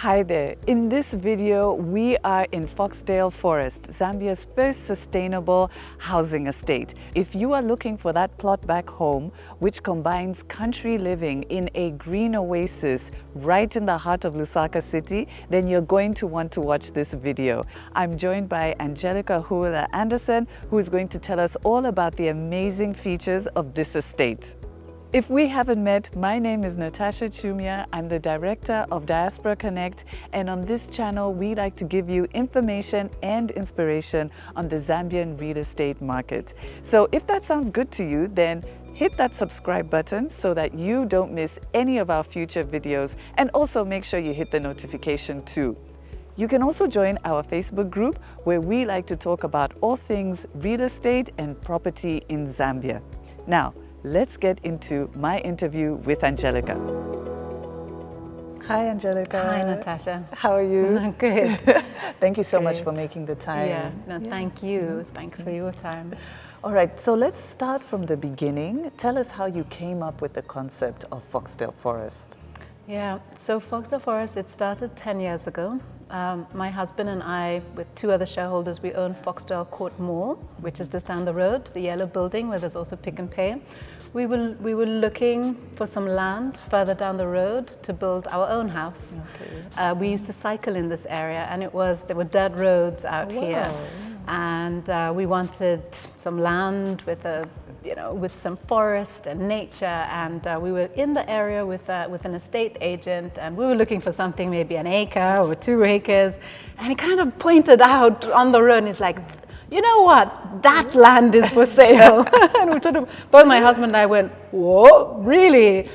Hi there. In this video, we are in Foxdale Forest, Zambia's first sustainable housing estate. If you are looking for that plot back home, which combines country living in a green oasis right in the heart of Lusaka city, then you're going to want to watch this video. I'm joined by Angelika Huwiler Andersen, who is going to tell us all about the amazing features of this estate. If we haven't met, my name is Natasha Chumia. I'm the director of Diaspora Connect, and on this channel, we like to give you information and inspiration on the Zambian real estate market. So if that sounds good to you, then hit that subscribe button so that you don't miss any of our future videos, and also make sure you hit the notification too. You can also join our Facebook group where we like to talk about all things real estate and property in Zambia. Now, let's get into my interview with Angelika. Hi, Angelika. Hi, Natasha. How are you? I'm good. Thank you so much for making the time. Yeah, thank you. Thanks for your time. All right, so let's start from the beginning. Tell us how you came up with the concept of Foxdale Forest. Yeah, so Foxdale Forest, it started 10 years ago. My husband and I, with two other shareholders, we own Foxdale Court Mall, which is just down the road, the yellow building where there's also Pick and Pay. We were looking for some land further down the road to build our own house. Okay. We used to cycle in this area, and there were dirt roads out here, and we wanted some land with with some forest and nature, and we were in the area with an estate agent, and we were looking for something maybe an acre or 2 acres, and he kind of pointed out on the road, and he's like, you know what, that land is for sale. And we both my husband and I went, whoa, really?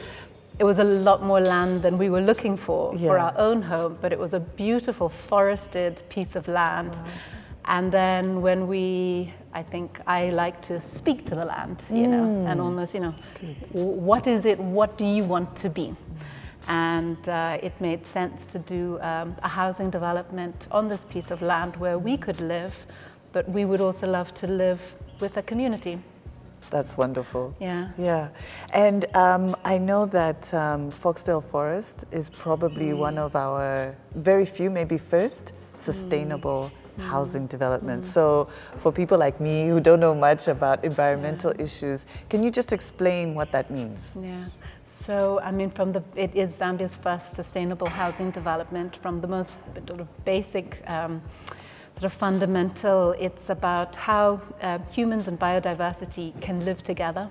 It was a lot more land than we were looking for our own home, but it was a beautiful forested piece of land. Wow. And then when I think I like to speak to the land, and almost, what is it, what do you want to be? And it made sense to do a housing development on this piece of land where we could live, but we would also love to live with a community. That's wonderful. Yeah. Yeah. And I know that Foxdale Forest is probably one of our very few, maybe first, sustainable housing developments. So for people like me who don't know much about environmental issues, can you just explain what that means? Yeah. So, I mean, it is Zambia's first sustainable housing development. From the most sort of basic, sort of fundamental, it's about how humans and biodiversity can live together.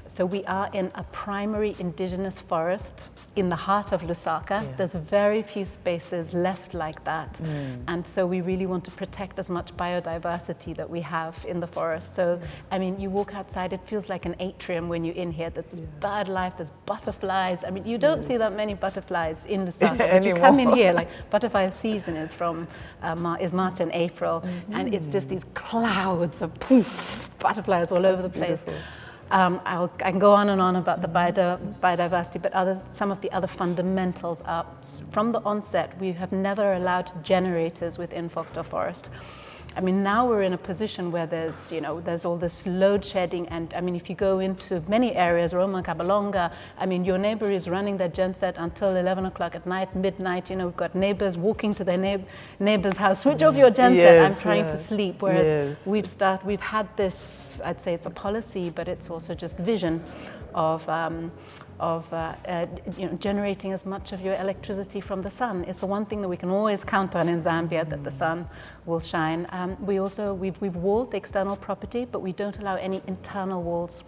So we are in a primary indigenous forest in the heart of Lusaka. Yeah. There's very few spaces left like that. And so we really want to protect as much biodiversity that we have in the forest. So, I mean, you walk outside, it feels like an atrium when you're in here. There's bird life, there's butterflies. I mean, you don't see that many butterflies in Lusaka, but you come in here, like butterfly season is is March and April, and it's just these clouds of butterflies all over the place. I can go on and on about the biodiversity, but some of the other fundamentals are, from the onset, we have never allowed generators within Foxdale Forest. I mean, now we're in a position where there's all this load shedding, and I mean, if you go into many areas, Roma, Kabalonga, I mean, your neighbor is running their genset until 11 o'clock at night, midnight, we've got neighbors walking to their neighbor's house, switch off your genset, I'm trying to sleep, whereas we've had this, I'd say it's a policy, but it's also just vision of generating as much of your electricity from the sun. It's the one thing that we can always count on in Zambia, that the sun will shine. We've walled the external property, but we don't allow any internal walls.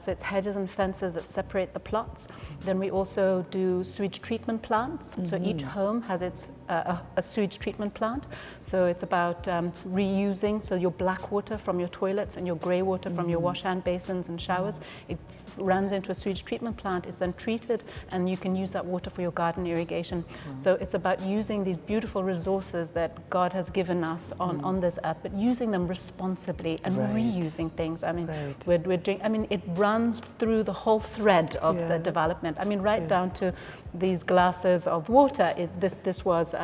So it's hedges and fences that separate the plots. Then we also do sewage treatment plants. So each home has a sewage treatment plant. So it's about reusing, so your black water from your toilets and your grey water from your wash hand basins and showers, it runs into a sewage treatment plant, is then treated, and you can use that water for your garden irrigation. So it's about using these beautiful resources that God has given us on this earth, but using them responsibly and reusing things. I mean, we're doing, I mean, it runs through the whole thread of the development. I mean, down to these glasses of water. This was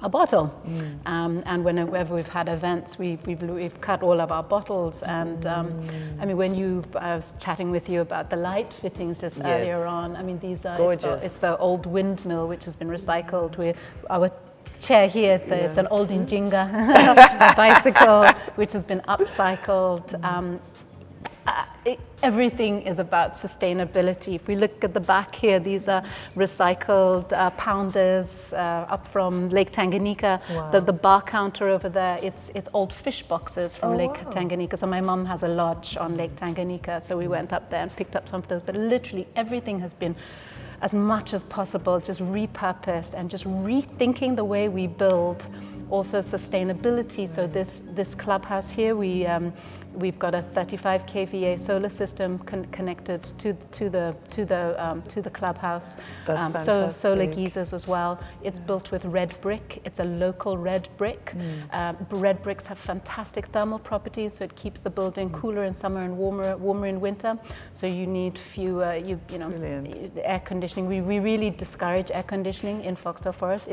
a bottle. And whenever we've had events, we've cut all of our bottles. And I mean, I was chatting with you about the light fittings just earlier on. I mean, these are gorgeous. It's the old windmill which has been recycled. Our chair here, it's an old Injinga bicycle which has been upcycled. Everything is about sustainability. If we look at the back here, these are recycled pounders up from Lake Tanganyika. Wow. The bar counter over there, it's old fish boxes from Lake Tanganyika. So my mum has a lodge on Lake Tanganyika, so we went up there and picked up some of those. But literally everything has been, as much as possible, just repurposed and just rethinking the way we build. Also sustainability. So this clubhouse here, we've got a 35 kVA solar system connected to the clubhouse. That's So fantastic. solar geysers as well. It's built with red brick. It's a local red brick. Red bricks have fantastic thermal properties, so it keeps the building cooler in summer and warmer in winter. So you need fewer, you know, Brilliant. air conditioning. We really discourage air conditioning in Foxdale Forest.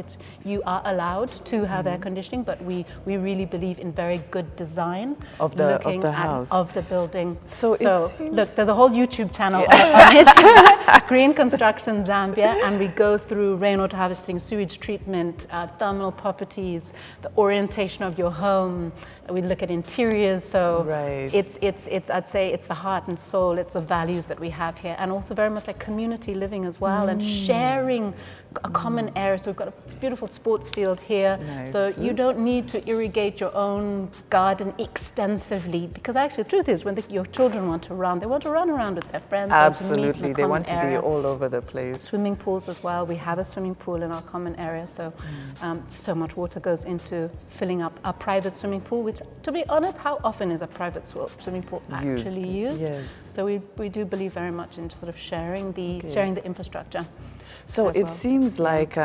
You are allowed to have air conditioning, but we really believe in very good design Of the house. of the building. So it seems- look, there's a whole YouTube channel on it. Green Construction Zambia, and we go through rainwater harvesting, sewage treatment, thermal properties, the orientation of your home. We look at interiors. So Right. it's I'd say it's the heart and soul. It's the values that we have here, and also very much like community living as well, and sharing a common area. So we've got a beautiful sports field here. Nice. So you don't need to irrigate your own garden extensively, because actually the truth is when your children want to run, they want to run around with their friends. They want to meet in Absolutely, a they common want to be area. all over the place. Swimming pools as well. We have a swimming pool in our common area, so so much water goes into filling up our private swimming pool, which, to be honest, how often is a private swimming pool actually used? Yes. So we do believe very much in sort of sharing the infrastructure. So as it well. seems like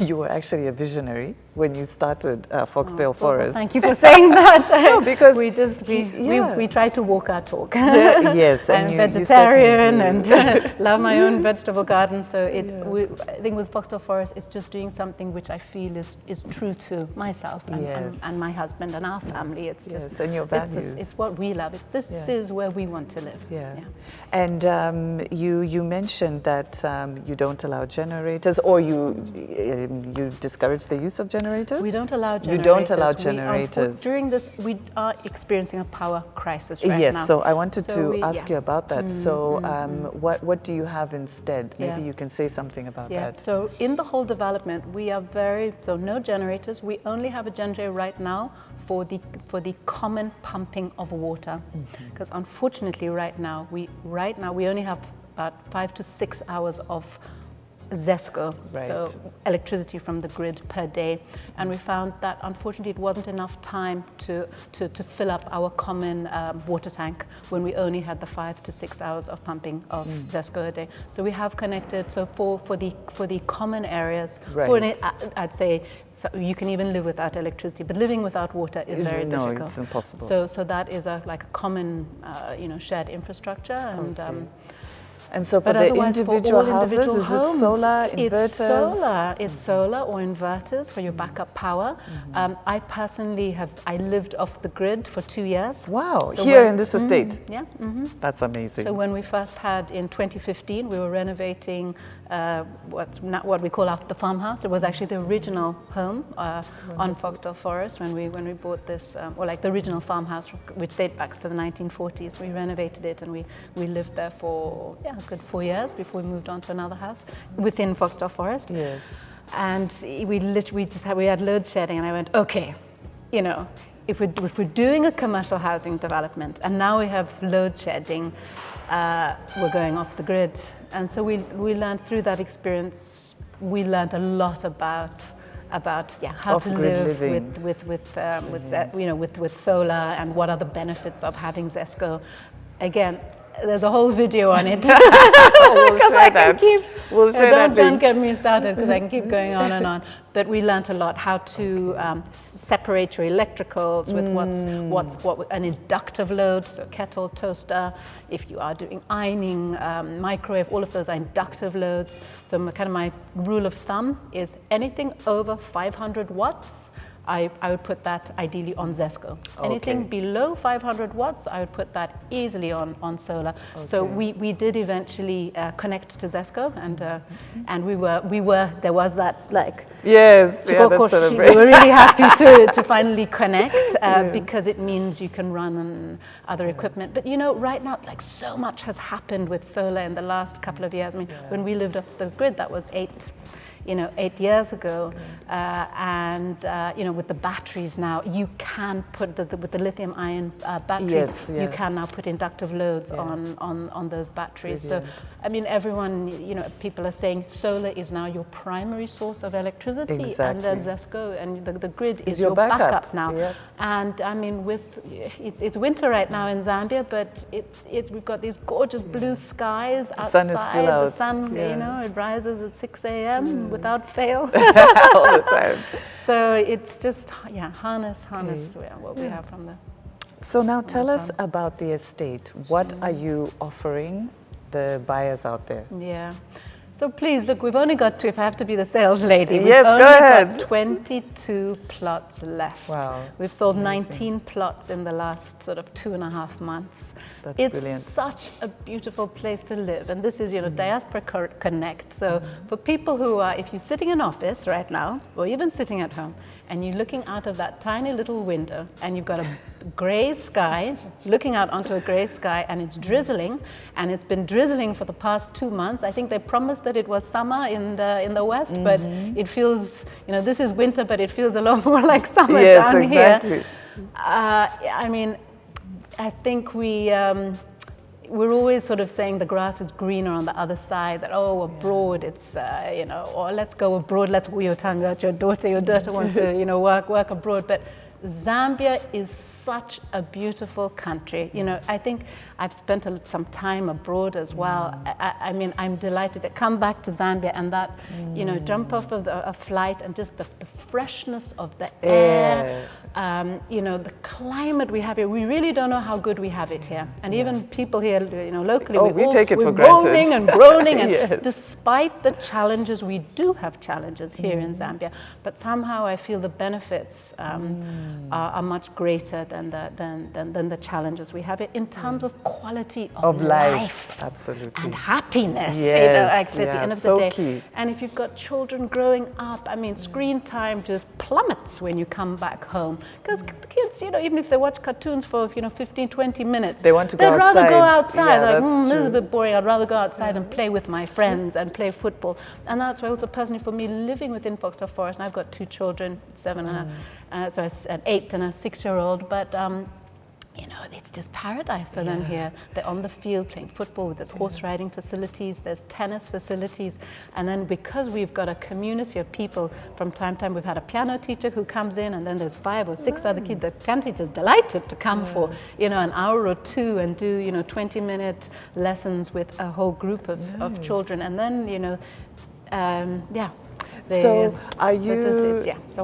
you were actually a visionary when you started Foxdale Forest. Thank you for saying that. No, because we try to walk our talk. Yeah, yes, and I'm you vegetarian certainly and love my own vegetable garden. So I think with Foxdale Forest, it's just doing something which I feel is true to myself and my husband and our family. It's just and your values. It's what we love. This is where we want to live. Yeah. And you mentioned that you don't allow generators, or you discourage the use of generators? We don't allow generators. You don't allow generators. During this, we are experiencing a power crisis right now. Yes, so I wanted to ask you about that. So what do you have instead? Maybe you can say something about that. So in the whole development, we are no generators. We only have a generator right now for the common pumping of water, because unfortunately right now we only have about 5 to 6 hours of ZESCO, so electricity from the grid per day, and we found that unfortunately it wasn't enough time to fill up our common water tank when we only had the 5 to 6 hours of pumping of ZESCO a day. So we have connected. So for the common areas, I'd say you can even live without electricity, but living without water is very difficult. No, it's impossible. So that is like a common shared infrastructure, and so for the individual houses, is it solar, inverters? It's solar or inverters for your backup power. I personally I lived off the grid for 2 years. Wow, so here in this estate? Yeah. That's amazing. So when we first had, in 2015, we were renovating what we call the farmhouse. It was actually the original home on Foxdale Forest when we bought this, or like the original farmhouse, which dates back to the 1940s. We renovated it and we lived there for a good 4 years before we moved on to another house within Foxdale Forest. Yes. And we had load shedding, and I went, okay, if we're doing a commercial housing development and now we have load shedding, we're going off the grid. And so we learned through that experience, we learned a lot about how to live with solar and what are the benefits of having ZESCO. Again, there's a whole video on it. We'll share that. We'll share that Don't link. get me started because I can keep going on and on. But we learnt a lot how to separate your electricals with what an inductive load, so kettle, toaster. If you are doing ironing, microwave, all of those are inductive loads. So my rule of thumb is anything over 500 watts. I would put that ideally on Zesco. Okay. Anything below 500 watts, I would put that easily on solar. Okay. So we did eventually connect to Zesco, and we were there was that like yes, yeah, that's we were really happy to finally connect because it means you can run on other equipment. But you know, right now, like so much has happened with solar in the last couple of years. I mean, when we lived off the grid, that was 8 years ago, with the batteries now, you can put with the lithium-ion batteries, you can now put inductive loads on those batteries. Brilliant. So, I mean, everyone, people are saying solar is now your primary source of electricity, exactly. And then Zesco and the grid is your backup now. Yep. And I mean, it's winter right now in Zambia, but we've got these gorgeous blue skies outside. The sun is still out. The sun, it rises at 6 a.m. without fail. All the time. So it's just, harness what we have from the... So now tell us about the estate. What are you offering the buyers out there? Yeah. So please, look, we've only got if I have to be the sales lady, we've yes, only go ahead. got 22 plots left. Wow. We've sold 19 plots in the last sort of 2.5 months. That's brilliant. It's such a beautiful place to live. And this is, Diaspora Connect. So for people who are, if you're sitting in office right now, or even sitting at home, and you're looking out of that tiny little window, and you've got a gray sky, looking out onto a gray sky, and it's drizzling, and it's been drizzling for the past 2 months. I think they promised that it was summer in the West, but it feels, this is winter, but it feels a lot more like summer down here. I mean, I think we're always sort of saying the grass is greener on the other side, that, abroad it's, or let's go abroad, you were telling me about your daughter wants to, work abroad. But Zambia is such a beautiful country. I think I've spent some time abroad as well. I mean, I'm delighted to come back to Zambia and that, jump off of a flight and just the freshness of the air. The climate we have here, we really don't know how good we have it here. And even people here, locally, we take it for granted. We're moaning and groaning. And yes. Despite the challenges, we do have challenges here in Zambia. But somehow I feel the benefits are much greater than the challenges we have here in terms of quality of life. Absolutely. And happiness, yes. Actually at the end of so the day. Key. And if you've got children growing up, I mean, screen time just plummets when you come back home. Because kids, even if they watch cartoons for, 15, 20 minutes, they want to go they'd rather outside. go outside. Yeah, this is a bit boring. I'd rather go outside and play with my friends and play football. And that's why also personally for me, living within Foxdale Forest, and I've got 2 children, 7 and an 8 and a 6-year-old, but it's just paradise for them here. They're on the field playing football. There's horse riding facilities, there's tennis facilities. And then because we've got a community of people, from time to time we've had a piano teacher who comes in, and then there's 5 or 6 other kids. The piano teacher's delighted to come for, an hour or 2 and do, 20-minute lessons with a whole group of children. And then, so are you,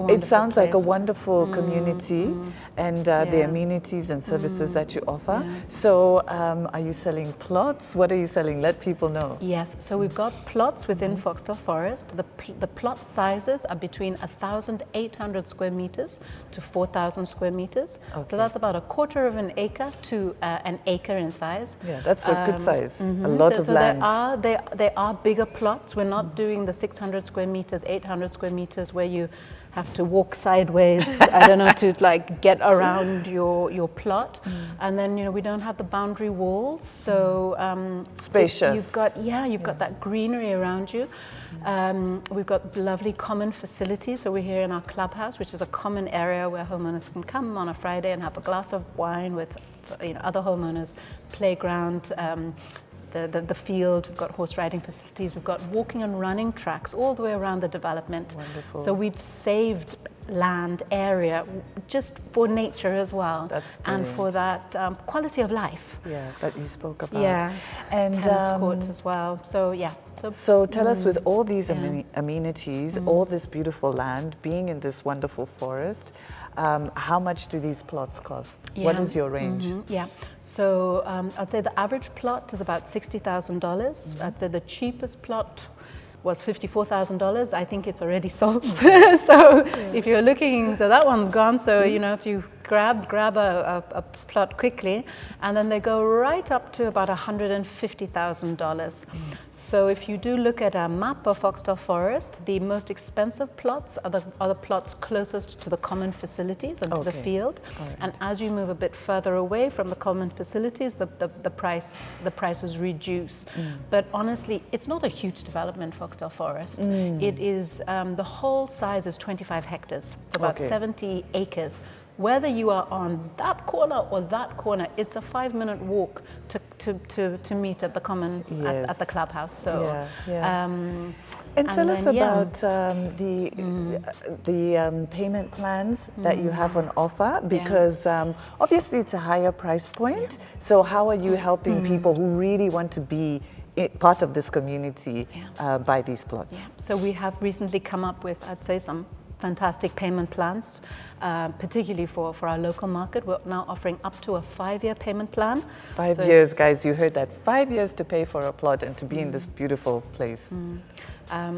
it sounds like a wonderful community and the amenities and services that you offer. So are you selling plots? What are you selling? Let people know. Yes, so we've got plots within Foxdale Forest. The plot sizes are between 1,800 square meters to 4,000 square meters. Okay. So that's about 1/4 of an acre to an acre in size. Yeah, that's a good size. A lot of land. There are bigger plots. We're not doing the 600 square meters, 800 square meters where you have to walk sideways, to get around your plot. And then, we don't have the boundary walls. So spacious. You've got that greenery around you. We've got lovely common facilities. So we're here in our Clubhouse, which is a common area where homeowners can come on a Friday and have a glass of wine with other homeowners, playground, the field. We've got horse riding facilities. We've got walking and running tracks all the way around the development. Wonderful. So we've saved land area just for nature as well. That's and for that quality of life. Yeah, that you spoke about. Yeah, and tennis courts as well. So yeah. So tell us, with all these amenities, all this beautiful land, being in this wonderful forest, how much do these plots cost? Yeah. What is your range? Yeah, so I'd say the average plot is about $60,000. I'd say the cheapest plot was $54,000. I think it's already sold. So if you're looking, so that one's gone. So you know, if you grab a plot quickly, and then they go right up to about $150,000. So if you do look at a map of Foxdale Forest, the most expensive plots are the plots closest to the common facilities and to the field. Right. And as you move a bit further away from the common facilities, the prices reduce. But honestly, it's not a huge development, Foxdale Forest. It is, the whole size is 25 hectares, about 70 acres. Whether you are on that corner or that corner, it's a 5-minute walk to meet at the common at the Clubhouse. So, and tell us about the payment plans that you have on offer, because obviously it's a higher price point. So how are you helping people who really want to be part of this community buy these plots? So we have recently come up with, I'd say, some fantastic payment plans, particularly for our local market. We're now offering up to a 5-year payment plan. 5 years, guys, you heard that. 5 years to pay for a plot and to be in this beautiful place.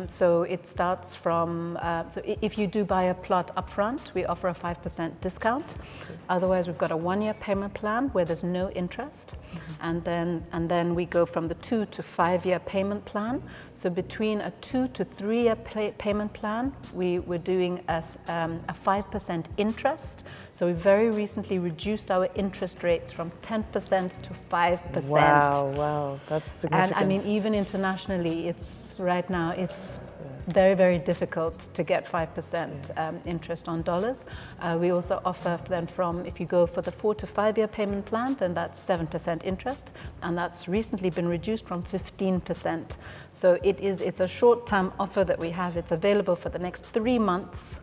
So it starts from, so if you do buy a plot up front, we offer a 5% discount. Otherwise, we've got a 1-year payment plan where there's no interest. And then we go from the 2 to 5-year payment plan. So between a 2 to 3-year payment plan, we're doing a 5% interest. So we very recently reduced our interest rates from 10% to 5%. Wow, that's significant. And I mean, even internationally, right now it's very, very difficult to get 5% interest on dollars. We also offer then if you go for the 4 to 5-year payment plan, then that's 7% interest, and that's recently been reduced from 15%. So it's a short-term offer that we have. It's available for the next 3 months.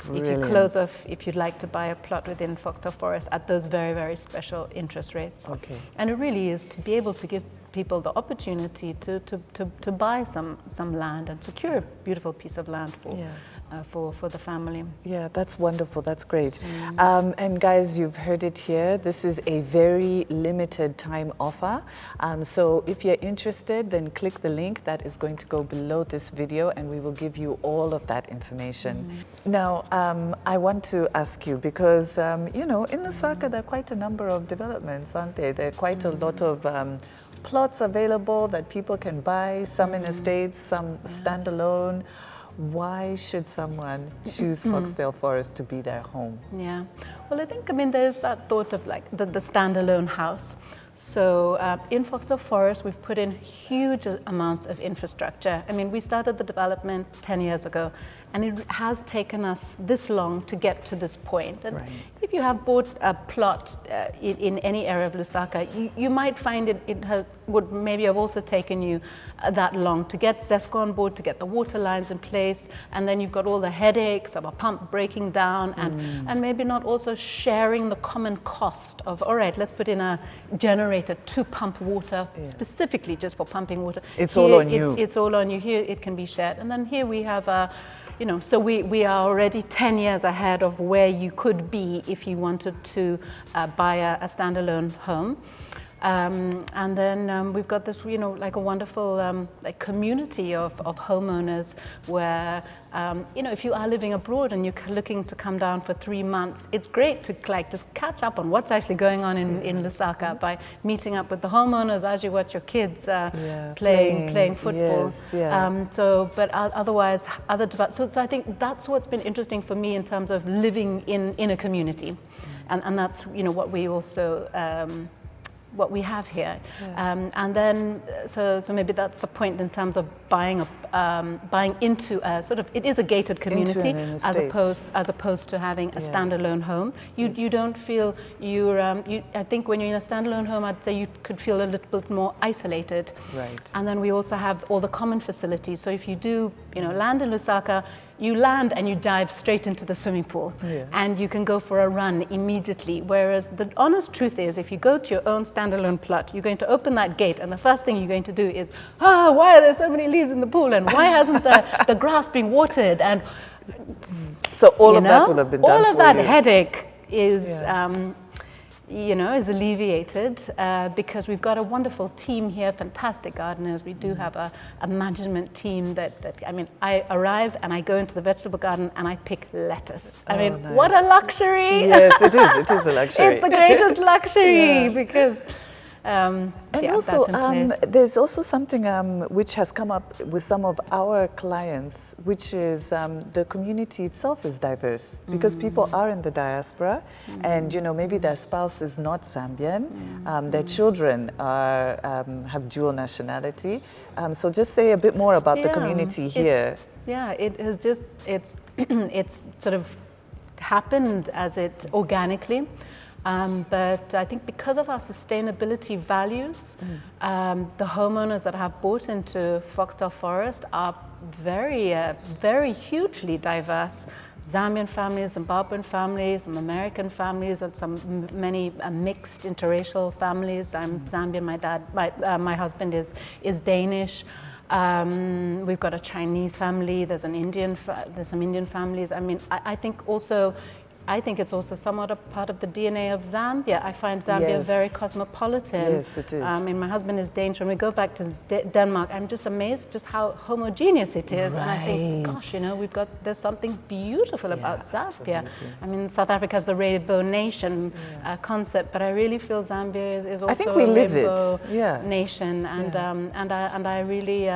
Brilliant. If you close off, if you'd like to buy a plot within Foxdale Forest at those very, very special interest rates. And it really is to be able to give people the opportunity to buy some land and secure a beautiful piece of land for the family. Yeah, that's wonderful. That's great. And guys, you've heard it here. This is a very limited time offer. So if you're interested, then click the link that is going to go below this video, and we will give you all of that information. Now, I want to ask you, because, you know, in Lusaka, there are quite a number of developments, aren't there? There are quite a lot of plots available that people can buy, some in estates, some standalone. Why should someone choose Foxdale Forest to be their home? Yeah, well, I think, I mean, there's that thought of like the standalone house. So in Foxdale Forest, we've put in huge amounts of infrastructure. I mean, we started the development 10 years ago, and it has taken us this long to get to this point. And if you have bought a plot in any area of Lusaka, you might find it would maybe have also taken you that long to get ZESCO on board, to get the water lines in place, and then you've got all the headaches of a pump breaking down, and maybe not also sharing the common cost of, all right, let's put in a generator to pump water, specifically just for pumping water. It's all on you. It's all on you. Here it can be shared. And then here we have a, you know, so we are already 10 years ahead of where you could be if you wanted to buy a standalone home. And then we've got this, you know, like a wonderful like community of homeowners where, you know, if you are living abroad and you're looking to come down for 3 months, it's great to like just catch up on what's actually going on in Lusaka by meeting up with the homeowners as you watch your kids playing football. But otherwise, so I think that's what's been interesting for me in terms of living in a community, and that's, you know, what we also what we have here. And then, so maybe that's the point in terms of buying buying into a sort of, it is a gated community as opposed to having a standalone home. You don't feel I think when you're in a standalone home, I'd say you could feel a little bit more isolated. Right. And then we also have all the common facilities. So if you do, land in Lusaka, you land and you dive straight into the swimming pool, and you can go for a run immediately. Whereas the honest truth is, if you go to your own standalone plot, you're going to open that gate, and the first thing you're going to do is, why are there so many leaves in the pool, and why hasn't the grass been watered? And so all of that will have been done all of for that you. headache is is alleviated because we've got a wonderful team here, fantastic gardeners. We do have a management team that I arrive and I go into the vegetable garden and I pick lettuce. Nice. What a luxury! Yes, it is a luxury. It's the greatest luxury because and that's also, in place. there's also something which has come up with some of our clients, which is the community itself is diverse because people are in the diaspora, and maybe their spouse is not Zambian, their children are have dual nationality. So just say a bit more about the community here. It has just it's sort of happened as it organically. But I think because of our sustainability values, the homeowners that have bought into Foxdale Forest are very, very hugely diverse. Zambian families, Zimbabwean families, some American families, and many mixed interracial families. I'm Zambian. My husband is Danish. We've got a Chinese family. There's some Indian families. I think it's also somewhat a part of the DNA of Zambia. I find Zambia very cosmopolitan. Yes, it is. My husband is Danish. When we go back to Denmark, I'm just amazed just how homogeneous it is. Right. And I think, gosh, there's something beautiful about Zambia. Absolutely. South Africa has the Rainbow Nation concept, but I really feel Zambia is also I think we a live rainbow it. nation. And I really...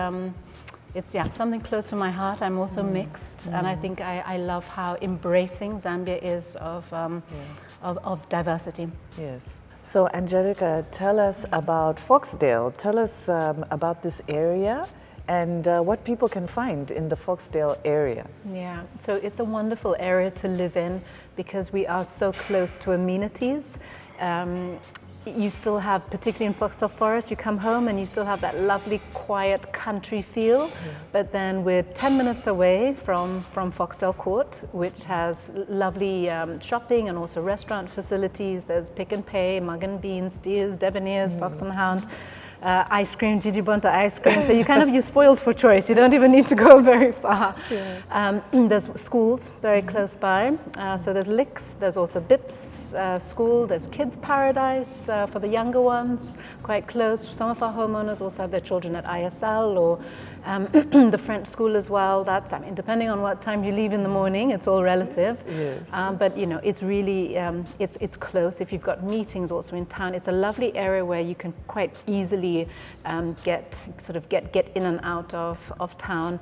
it's something close to my heart. I'm also mixed, and I think I love how embracing Zambia is of diversity. Yes. So Angelika, tell us about Foxdale. Tell us about this area and what people can find in the Foxdale area. Yeah, so it's a wonderful area to live in because we are so close to amenities. You still have, particularly in Foxdale Forest, you come home and you still have that lovely, quiet country feel. But then we're 10 minutes away from Foxdale Court, which has lovely shopping and also restaurant facilities. There's Pick and Pay, Mug and Bean, Steers, Debonair's, Fox and Hound. Ice cream, Gigi Bonta ice cream. So you're spoiled for choice. You don't even need to go very far. There's schools very close by. So there's Licks, there's also Bips school, there's Kids Paradise for the younger ones, quite close. Some of our homeowners also have their children at ISL or the French school as well. That's, depending on what time you leave in the morning, it's all relative. Yes. But it's really, it's close. If you've got meetings also in town, it's a lovely area where you can quite easily get in and out of town.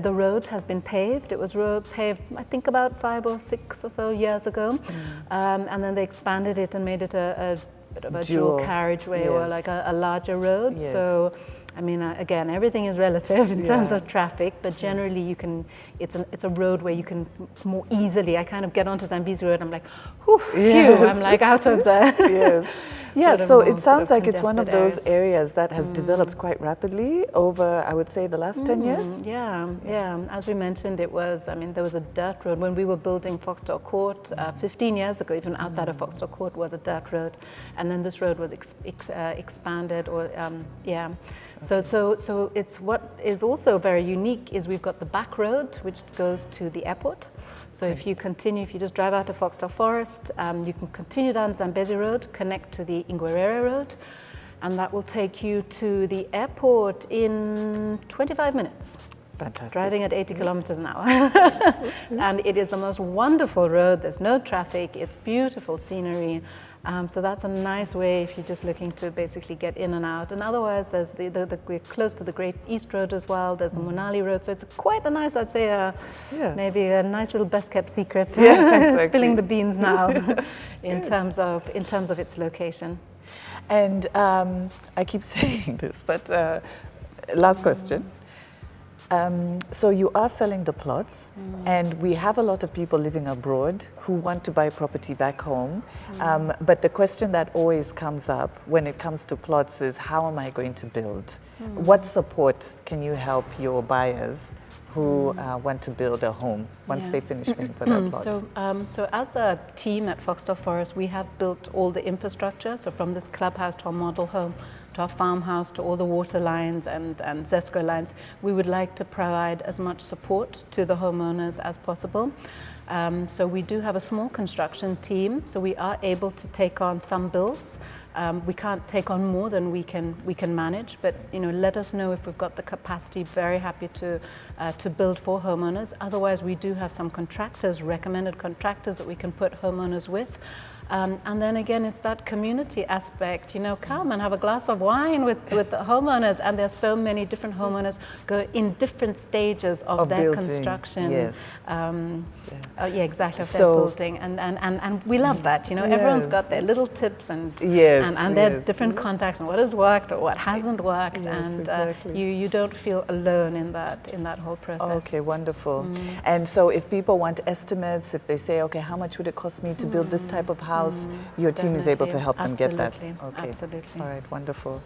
The road has been paved. It was paved, I think, about 5 or 6 or so years ago, and then they expanded it and made it a bit of a dual carriageway or like a larger road. So. Again, everything is relative in terms of traffic, but generally it's a road where you can more easily, I kind of get onto Zambezi Road, I'm like, whew, phew, I'm like out of there. So it sounds like it's one of those areas that has developed quite rapidly over, I would say, the last 10 years. As we mentioned, it was, there was a dirt road. When we were building Foxdale Court 15 years ago, even outside of Foxdale Court was a dirt road. And then this road was expanded So it's what is also very unique is we've got the back road, which goes to the airport. So if you just drive out of Foxdale Forest, you can continue down Zambezi Road, connect to the Ingwerere Road, and that will take you to the airport in 25 minutes. Fantastic. Driving at 80 kilometers an hour. And it is the most wonderful road. There's no traffic. It's beautiful scenery. So that's a nice way if you're just looking to basically get in and out. And otherwise, there's we're close to the Great East Road as well. There's the Monali Road. So it's quite a nice, I'd say, maybe a nice little best kept secret. Exactly. Spilling the beans now in terms of its location. And I keep saying this, but last question. So you are selling the plots, and we have a lot of people living abroad who want to buy property back home. But the question that always comes up when it comes to plots is, how am I going to build? What support can you help your buyers who want to build a home once they finish paying for their plots? So as a team at Foxdale Forest, we have built all the infrastructure. So from this clubhouse to our model home, to our farmhouse, to all the water lines and ZESCO lines, we would like to provide as much support to the homeowners as possible. So we do have a small construction team, so we are able to take on some builds. We can't take on more than we can manage, but let us know if we've got the capacity. Very happy to build for homeowners. Otherwise, we do have some contractors, recommended contractors that we can put homeowners with. And then again, it's that community aspect, come and have a glass of wine with the homeowners. And there's so many different homeowners go in different stages of their building. Construction. Yes. Exactly, of their building. And we love that, everyone's got their little tips and their different contacts and what has worked or what hasn't worked. And you don't feel alone in that whole process. Okay, wonderful. And so if people want estimates, if they say, okay, how much would it cost me to build this type of house? Your team is able to help them get that. Okay. Absolutely. All right, wonderful.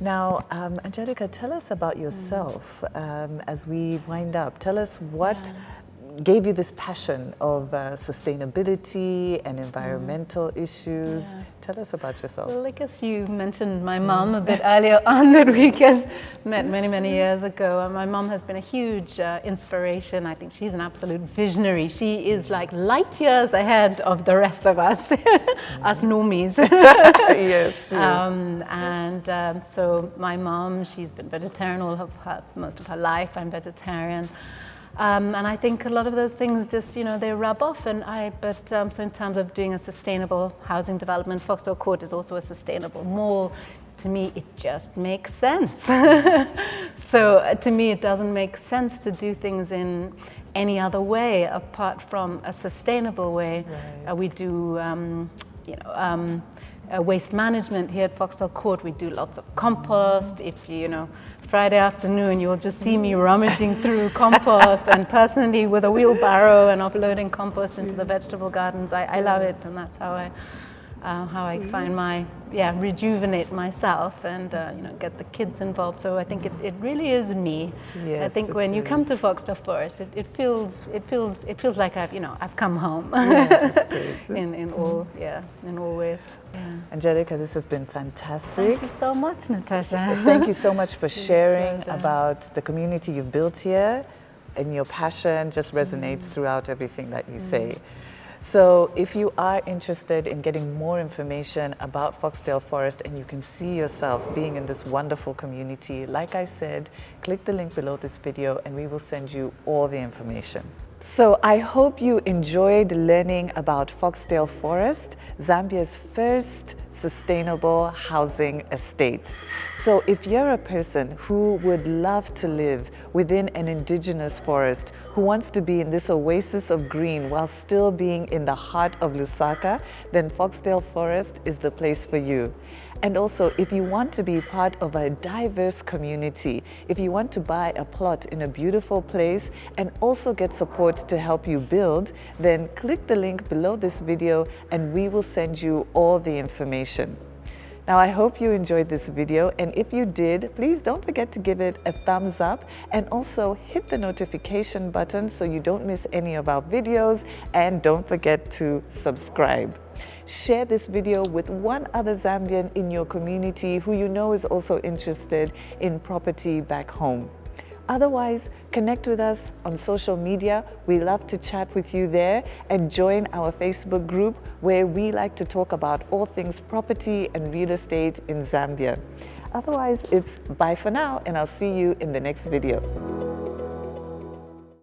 Now, Angelika, tell us about yourself as we wind up. Tell us what gave you this passion of sustainability and environmental issues. Tell us about yourself. Well, I guess you mentioned my mom a bit earlier on, that we just met many years ago. And my mom has been a huge inspiration. I think she's an absolute visionary. She is like light years ahead of the rest of us, us normies. Yes, she is. So my mom, she's been vegetarian most of her life. I'm vegetarian. And I think a lot of those things just, they rub off. So in terms of doing a sustainable housing development, Foxdale Court is also a sustainable mall. To me, it just makes sense. So to me, it doesn't make sense to do things in any other way apart from a sustainable way. Right. We do, waste management here at Foxdale Court. We do lots of compost. If Friday afternoon, you'll just see me rummaging through compost and personally with a wheelbarrow and uploading compost into the vegetable gardens. I love it, and that's how I find rejuvenate myself and get the kids involved. So I think it really is me. Yes, I think when you come to Foxdale Forest, it feels like I've come home. Yeah, that's great. in all ways. Yeah. Angelika, this has been fantastic. Thank you so much, Natasha. Thank you so much for sharing about the community you've built here, and your passion just resonates throughout everything that you say. So if you are interested in getting more information about Foxdale Forest and you can see yourself being in this wonderful community, like I said, click the link below this video and we will send you all the information. So I hope you enjoyed learning about Foxdale Forest, Zambia's first sustainable housing estate. So if you're a person who would love to live within an indigenous forest, who wants to be in this oasis of green while still being in the heart of Lusaka, then Foxdale Forest is the place for you. And also, if you want to be part of a diverse community, if you want to buy a plot in a beautiful place and also get support to help you build, then click the link below this video and we will send you all the information. Now, I hope you enjoyed this video, and if you did, please don't forget to give it a thumbs up and also hit the notification button so you don't miss any of our videos, and don't forget to subscribe. Share this video with one other Zambian in your community who you know is also interested in property back home. Otherwise, connect with us on social media. We love to chat with you there, and join our Facebook group where we like to talk about all things property and real estate in Zambia. Otherwise, it's bye for now, and I'll see you in the next video.